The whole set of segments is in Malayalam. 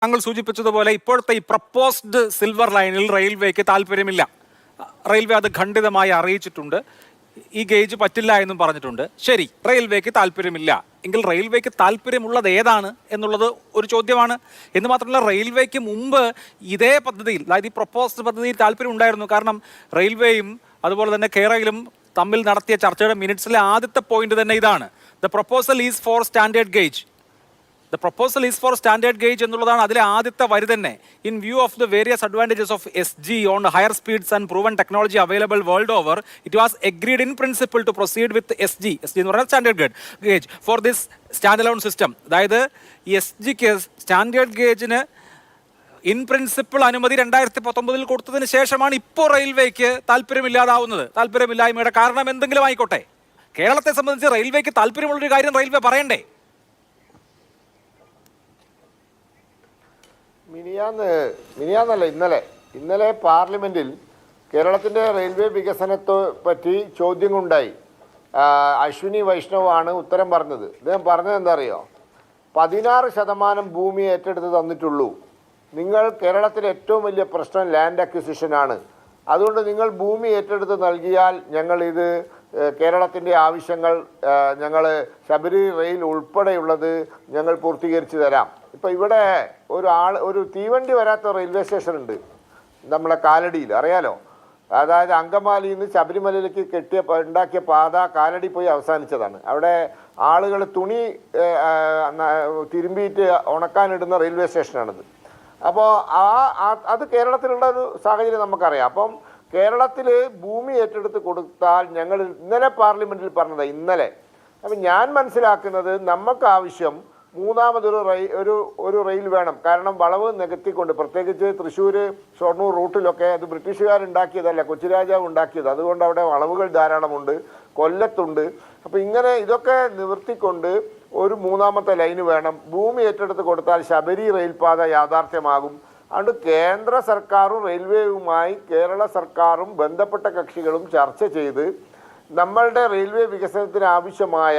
താങ്കൾ സൂചിപ്പിച്ചതുപോലെ ഇപ്പോഴത്തെ ഈ പ്രപ്പോസ്ഡ് സിൽവർ ലൈനിൽ റെയിൽവേക്ക് താല്പര്യമില്ല. റെയിൽവേ അത് ഖണ്ഡിതമായി അറിയിച്ചിട്ടുണ്ട്. ഈ ഗേജ് പറ്റില്ല എന്നും പറഞ്ഞിട്ടുണ്ട്. ശരി, റെയിൽവേക്ക് താല്പര്യമില്ല എങ്കിൽ റെയിൽവേക്ക് താല്പര്യമുള്ളത് ഏതാണ് എന്നുള്ളത് ഒരു ചോദ്യമാണ്. എന്ന് മാത്രമല്ല, റെയിൽവേക്ക് മുമ്പ് ഇതേ പദ്ധതിയിൽ, അതായത് ഈ പ്രപ്പോസ്ഡ് പദ്ധതിയിൽ താല്പര്യം ഉണ്ടായിരുന്നു. കാരണം റെയിൽവേയും അതുപോലെ തന്നെ കേരളയിലും തമ്മിൽ നടത്തിയ ചർച്ചയുടെ മിനിറ്റ്സിലെ ആദ്യത്തെ പോയിന്റ് തന്നെ ഇതാണ്: the proposal is for standard gauge. The proposal is for standard gauge എന്നുള്ളതാണ് അതിലെ ആദ്യത്തെ വരി തന്നെ. In view of the various advantages of SG on higher speeds and proven technology available world over, it was agreed in principle to proceed with SG എന്ന് പറഞ്ഞാൽ standard gauge for this stand alone system. അതായത് SGക്ക് സ്റ്റാൻഡേർഡ് ഗേജിന് ഇൻ പ്രിൻസിപ്പിൾ അനുമതി 2019 കൊടുത്തതിന് ശേഷമാണ് ഇപ്പോൾ റെയിൽവേക്ക് താല്പര്യമില്ലാതാവുന്നത്. താല്പര്യമില്ലായ്മയുടെ കാരണം എന്തെങ്കിലും ആയിക്കോട്ടെ, കേരളത്തെ സംബന്ധിച്ച് റെയിൽവേക്ക് താല്പര്യമുള്ളൊരു കാര്യം റെയിൽവേ പറയണ്ടേ? ഇന്നലെ പാർലമെന്റിൽ കേരളത്തിന്റെ റെയിൽവേ വികസനത്തെ പറ്റി ചോദ്യങ്ങളുണ്ടായി. അശ്വിനി വൈഷ്ണവാണ് ഉത്തരം പറഞ്ഞത്. അദ്ദേഹം പറഞ്ഞത് എന്താ അറിയോ? 16% ഭൂമി ഏറ്റെടുത്ത് തന്നിട്ടുള്ളൂ. നിങ്ങൾ കേരളത്തിലെ ഏറ്റവും വലിയ പ്രശ്നം ലാൻഡ് അക്വിസിഷനാണ്. അതുകൊണ്ട് നിങ്ങൾ ഭൂമി ഏറ്റെടുത്ത് നൽകിയാൽ ഞങ്ങളിത് കേരളത്തിൻ്റെ ആവശ്യങ്ങൾ, ശബരി റെയിൽ ഉൾപ്പെടെയുള്ളത് ഞങ്ങൾ പൂർത്തീകരിച്ച് തരാം. ഇപ്പം ഇവിടെ ഒരു തീവണ്ടി വരാത്ത റെയിൽവേ സ്റ്റേഷൻ ഉണ്ട് നമ്മളെ കാലടിയിൽ, അറിയാലോ. അതായത് അങ്കമാലിയിൽ നിന്ന് ശബരിമലയിലേക്ക് ഉണ്ടാക്കിയ പാത കാലടി പോയി അവസാനിച്ചതാണ്. അവിടെ ആളുകൾ തുണി തിരുമ്പിയിട്ട് ഉണക്കാനിടുന്ന റെയിൽവേ സ്റ്റേഷനാണിത്. അപ്പോൾ അത് കേരളത്തിലുള്ള ഒരു സാഹചര്യം നമുക്കറിയാം. അപ്പം കേരളത്തിൽ ഭൂമി ഏറ്റെടുത്ത് കൊടുത്താൽ, ഞങ്ങൾ ഇന്നലെ പാർലമെൻറ്റിൽ പറഞ്ഞത് ഇന്നലെ. അപ്പം ഞാൻ മനസ്സിലാക്കുന്നത് നമുക്ക് ആവശ്യം മൂന്നാമതൊരു റെയിൽ വേണം. കാരണം വളവ് നികത്തിക്കൊണ്ട്, പ്രത്യേകിച്ച് തൃശ്ശൂർ ഷൊർണൂർ റൂട്ടിലൊക്കെ അത് ബ്രിട്ടീഷുകാരുണ്ടാക്കിയതല്ല, കൊച്ചിരാജാവ് ഉണ്ടാക്കിയത്. അതുകൊണ്ട് അവിടെ വളവുകൾ ധാരാളമുണ്ട്, കൊല്ലത്തുണ്ട്. അപ്പോൾ ഇങ്ങനെ ഇതൊക്കെ നിവർത്തിക്കൊണ്ട് ഒരു മൂന്നാമത്തെ ലൈന് വേണം. ഭൂമി ഏറ്റെടുത്ത് കൊടുത്താൽ ശബരി റെയിൽപാത യാഥാർത്ഥ്യമാകും. അതുകൊണ്ട് കേന്ദ്ര സർക്കാരും റെയിൽവേയുമായി കേരള സർക്കാരും ബന്ധപ്പെട്ട കക്ഷികളും ചർച്ച ചെയ്ത് നമ്മളുടെ റെയിൽവേ വികസനത്തിന് ആവശ്യമായ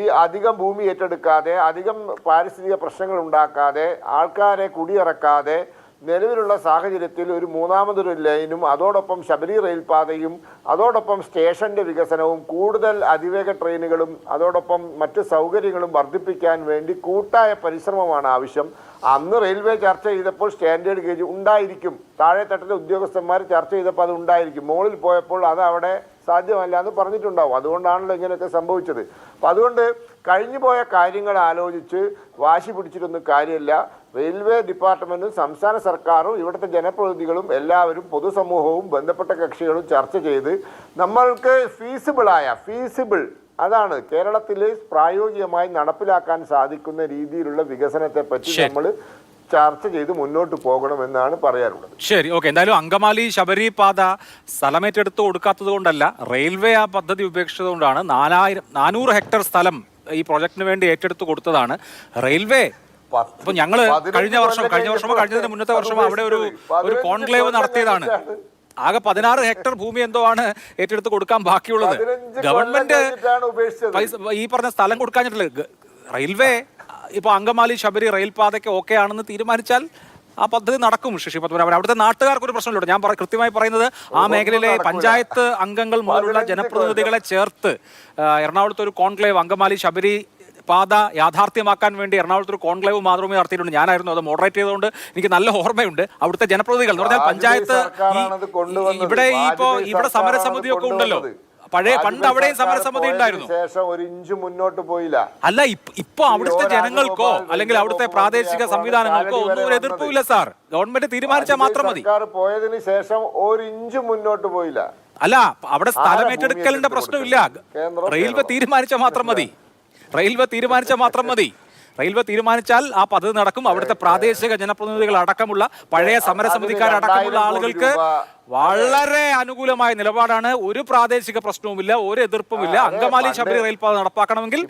ഈ അധികം ഭൂമി ഏറ്റെടുക്കാതെ, അധികം പാരിസ്ഥിതിക പ്രശ്നങ്ങൾ ഉണ്ടാക്കാതെ, ആൾക്കാരെ കുടിയിറക്കാതെ, നിലവിലുള്ള സാഹചര്യത്തിൽ ഒരു മൂന്നാമതൊരു ലൈനും അതോടൊപ്പം ശബരി റെയിൽപാതയും അതോടൊപ്പം സ്റ്റേഷൻ്റെ വികസനവും കൂടുതൽ അതിവേഗ ട്രെയിനുകളും അതോടൊപ്പം മറ്റ് സൗകര്യങ്ങളും വർദ്ധിപ്പിക്കാൻ വേണ്ടി കൂട്ടായ പരിശ്രമമാണ് ആവശ്യം. അന്ന് റെയിൽവേ ചർച്ച ചെയ്തപ്പോൾ സ്റ്റാൻഡേർഡ് ഗേജ് ഉണ്ടായിരിക്കും. താഴെത്തട്ടിലെ ഉദ്യോഗസ്ഥന്മാർ ചർച്ച ചെയ്തപ്പോൾ അത് ഉണ്ടായിരിക്കും. മുകളിൽ പോയപ്പോൾ അത് അവിടെ സാധ്യമല്ല എന്ന് പറഞ്ഞിട്ടുണ്ടാവും. അതുകൊണ്ടാണല്ലോ ഇങ്ങനെയൊക്കെ സംഭവിച്ചത്. അപ്പം അതുകൊണ്ട് കഴിഞ്ഞു പോയ കാര്യങ്ങൾ ആലോചിച്ച് വാശി പിടിച്ചിട്ടൊന്നും കാര്യമില്ല. റെയിൽവേ ഡിപ്പാർട്ട്മെൻറ്റും സംസ്ഥാന സർക്കാരും ഇവിടുത്തെ ജനപ്രതിനിധികളും എല്ലാവരും പൊതുസമൂഹവും ബന്ധപ്പെട്ട കക്ഷികളും ചർച്ച ചെയ്ത് നമ്മൾക്ക് ഫീസിബിൾ അതാണ് കേരളത്തിൽ പ്രായോഗികമായി നടപ്പിലാക്കാൻ സാധിക്കുന്ന രീതിയിലുള്ള വികസനത്തെ പറ്റി നമ്മൾ ചർച്ച ചെയ്ത് മുന്നോട്ട് പോകണമെന്നാണ് പറയാറുള്ളത്. ശരി, ഓക്കെ. എന്തായാലും അങ്കമാലി ശബരി പാത സ്ഥലമേറ്റെടുത്ത് കൊടുക്കാത്തത് കൊണ്ടല്ല, റെയിൽവേ ആ പദ്ധതി ഉപേക്ഷിച്ചതുകൊണ്ടാണ്. 400 ഹെക്ടർ സ്ഥലം ഈ പ്രോജക്റ്റിന് വേണ്ടി ഏറ്റെടുത്ത് കൊടുത്തതാണ് റെയിൽവേ. അപ്പൊ ഞങ്ങള് കഴിഞ്ഞതിന് മുന്നത്തെ വർഷം അവിടെ ഒരു കോൺക്ലേവ് നടത്തിയതാണ്. ആകെ 16 ഹെക്ടർ ഭൂമി എന്തോ ആണ് ഏറ്റെടുത്ത് കൊടുക്കാൻ ബാക്കിയുള്ളത്. ഗവൺമെന്റ് ഈ പറഞ്ഞ സ്ഥലം കൊടുക്കാഞ്ഞിട്ടില്ല. റെയിൽവേ ഇപ്പൊ അങ്കമാലി ശബരി റെയിൽപാതയ്ക്ക് ഓക്കെ ആണെന്ന് തീരുമാനിച്ചാൽ ആ പദ്ധതി നടക്കും. ശശി പത്മനാഭൻ, അവിടുത്തെ നാട്ടുകാർക്ക് ഒരു പ്രശ്നമില്ല. ഞാൻ കൃത്യമായി പറയുന്നത്, ആ മേഖലയിലെ പഞ്ചായത്ത് അംഗങ്ങൾ മുതലുള്ള ജനപ്രതിനിധികളെ ചേർത്ത് എറണാകുളത്ത് ഒരു കോൺക്ലേവ് അങ്കമാലി ശബരി പാത യാഥാർത്ഥ്യമാക്കാൻ വേണ്ടി എറണാകുളത്ത് ഒരു കോൺക്ലേവ് മാത്രമേ നടത്തിയിട്ടുണ്ട്. ഞാനായിരുന്നു അത് മോഡറേറ്റ് ചെയ്തുകൊണ്ട് എനിക്ക് നല്ല ഓർമ്മയുണ്ട്. അവിടുത്തെ ജനപ്രതിനിധികൾ എന്ന് പറഞ്ഞാൽ പഞ്ചായത്ത്, ഇവിടെ സമരസമിതിയൊക്കെ ഉണ്ടല്ലോ. പണ്ട് അവിടെയും സമരസമിതി ഉണ്ടായിരുന്നു. ഒരു ഇഞ്ച് മുന്നോട്ട് പോയില്ല. അല്ല, ഇപ്പൊ അവിടുത്തെ ജനങ്ങൾക്കോ അല്ലെങ്കിൽ അവിടുത്തെ പ്രാദേശിക സംവിധാനങ്ങൾക്കോ ഒന്നും ഒരു എതിർപ്പില്ല സാർ. ഗവൺമെന്റ് തീരുമാനിച്ചാൽ മാത്രം മതി. പോയതിനു ശേഷം ഒരു ഇഞ്ച് മുന്നോട്ട് പോയില്ല. അല്ല, അവിടെ സ്ഥലം ഏറ്റെടുക്കലിന്റെ പ്രശ്നമില്ല. റെയിൽവേ തീരുമാനിച്ചാൽ മാത്രം മതി. റെയിൽവേ തീരുമാനിച്ചാൽ ആ പദ്ധതി നടക്കും. അവിടുത്തെ പ്രാദേശിക ജനപ്രതിനിധികൾ അടക്കമുള്ള പഴയ സമരസമിതിക്കാരടക്കമുള്ള ആളുകൾക്ക് വളരെ അനുകൂലമായ നിലപാടാണ്. ഒരു പ്രാദേശിക പ്രശ്നവുമില്ല, ഒരു എതിർപ്പുമില്ല. അങ്കമാലി ശബരി റെയിൽപാത നടപ്പാക്കണമെങ്കിൽ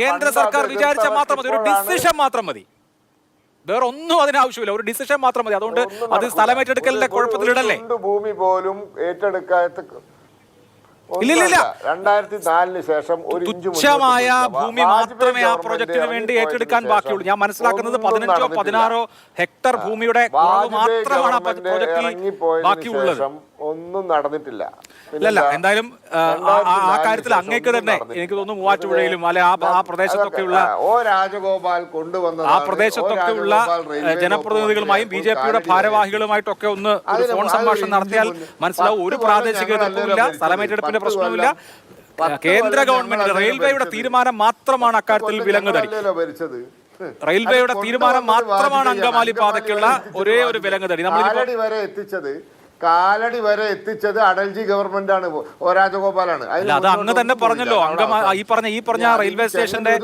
കേന്ദ്ര സർക്കാർ വിചാരിച്ചാൽ മാത്രം മതി. ഒരു ഡിസിഷൻ മാത്രം മതി, വേറെ ഒന്നും അതിനാവശ്യമില്ല. ഒരു ഡിസിഷൻ മാത്രം മതി. അതുകൊണ്ട് അത് സ്ഥലമേറ്റെടുക്കലിന്റെ കുഴപ്പത്തിലിടല്ലേ. ഭൂമി പോലും ഏറ്റെടുക്കാത്ത ഇല്ലില്ല. 2004 ശേഷം ഒരു ഇഞ്ച് തുച്ഛമായ ഭൂമി മാത്രമേ ആ പ്രൊജക്ടിന് വേണ്ടി ഏറ്റെടുക്കാൻ ബാക്കിയുള്ളൂ. ഞാൻ മനസ്സിലാക്കുന്നത് 15-16 ഹെക്ടർ ഭൂമിയുടെ കുറവ് മാത്രമാണ് ആ പ്രൊജക്ടിൽ ബാക്കിയുള്ളത്. ഒന്നും നടന്നിട്ടില്ല. ഇല്ല, എന്തായാലും ആ കാര്യത്തിൽ അങ്ങേക്ക് തന്നെ എനിക്ക് തോന്നുന്നു മൂവാറ്റുപുഴയിലും അല്ലെ ആ പ്രദേശത്തൊക്കെയുള്ള ആ പ്രദേശത്തൊക്കെയുള്ള ജനപ്രതിനിധികളുമായും BJP-യുടെ ഭാരവാഹികളുമായിട്ടൊക്കെ ഒന്ന് ഒരു ഫോൺ സംഭാഷണം നടത്തിയാൽ മനസ്സിലാവും. ഒരു പ്രാദേശിക എതിർപ്പുമില്ല, സ്ഥലമേറ്റെടുപ്പിന്റെ പ്രശ്നവുമില്ല. കേന്ദ്ര ഗവൺമെന്റ് റെയിൽവേയുടെ തീരുമാനം മാത്രമാണ് അക്കാര്യത്തിൽ വിലങ്ങുതടി. റെയിൽവേയുടെ തീരുമാനം മാത്രമാണ് അങ്കമാലി പാതയ്ക്കുള്ള ഒരേ ഒരു വിലങ്ങുതടി. കാലടി വരെ എത്തിച്ചത് അടൽജി ഗവൺമെന്റ് ആണ്, ഒ രാജഗോപാലാണ്. അത് അങ്ങ് തന്നെ പറഞ്ഞല്ലോ. ഈ പറഞ്ഞ റെയിൽവേ സ്റ്റേഷന്റെ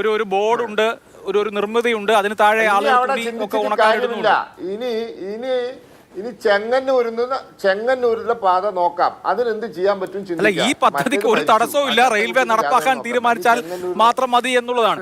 ഒരു ബോർഡ് ഉണ്ട്, ഒരു നിർമ്മിതിയുണ്ട്, അതിന് താഴെ ആളുകൾ ഇനി ചെങ്ങന്നൂരിലെ പാത നോക്കാം, അതിനെന്ത് ചെയ്യാൻ പറ്റും. ഈ പദ്ധതിക്ക് ഒരു തടസ്സവും ഇല്ല. റെയിൽവേ നടപ്പാക്കാൻ തീരുമാനിച്ചാൽ മാത്രം മതി എന്നുള്ളതാണ്.